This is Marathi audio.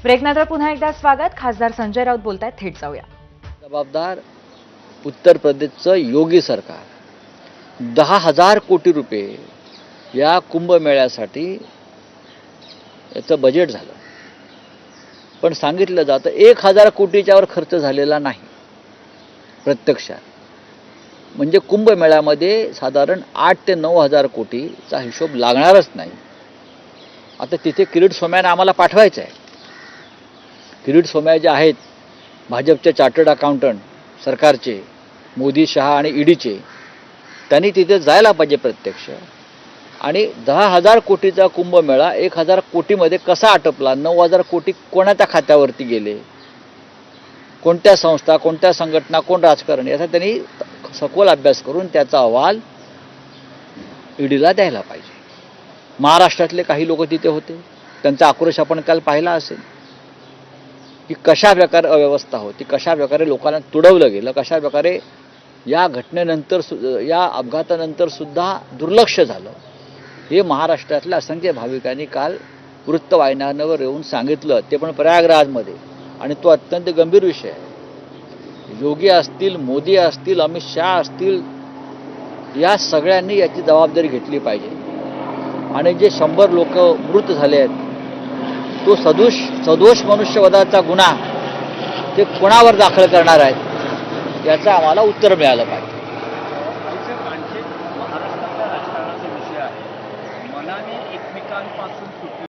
ब्रेकनंतर पुन्हा एकदा स्वागत. खासदार संजय राऊत बोलतायत, थेट जाऊया. जबाबदार उत्तर प्रदेशचं योगी सरकार 10,000 कोटी रुपये या कुंभमेळ्यासाठी याचं बजेट झालं, पण सांगितलं जातं 1,000 कोटीच्यावर खर्च झालेला नाही प्रत्यक्षात. म्हणजे कुंभमेळ्यामध्ये साधारण 8,000 ते 9,000 कोटीचा हिशोब लागणारच नाही. आता तिथे किरीट सोमय्यांना आम्हाला पाठवायचं आहे. किरीट सोमय्या जे आहेत भाजपचे चार्टर्ड अकाउंटंट सरकारचे, मोदी, शहा आणि ईडीचे, त्यांनी तिथे जायला पाहिजे प्रत्यक्ष. आणि 10,000 कोटीचा कुंभमेळा 1,000 कोटीमध्ये कसा आटपला, 9,000 कोटी कोणाच्या खात्यावरती गेले, कोणत्या संस्था, कोणत्या संघटना, कोण राजकारण, याचा त्यांनी सखोल अभ्यास करून त्याचा अहवाल ईडीला द्यायला पाहिजे. महाराष्ट्रातले काही लोक तिथे होते, त्यांचा आक्रोश आपण काल पाहिला असेल की कशा प्रकारे अव्यवस्था होती, कशा प्रकारे लोकांना तुडवलं गेलं, कशा प्रकारे या घटनेनंतर या अपघातानंतर सुद्धा दुर्लक्ष झालं. हे महाराष्ट्रातल्या असंख्य भाविकांनी काल वृत्तवाहिन्यांवर येऊन सांगितलं, ते पण प्रयागराजमध्ये. आणि तो अत्यंत गंभीर विषय आहे. योगी असतील, मोदी असतील, अमित शहा असतील, या सगळ्यांनी याची जबाबदारी घेतली पाहिजे. आणि जे 100 लोक मृत झाले आहेत, तो सदोष मनुष्यवधाचा गुन्हा ते कोणावर दाखल करणार आहेत, याचं आम्हाला उत्तर मिळालं पाहिजे.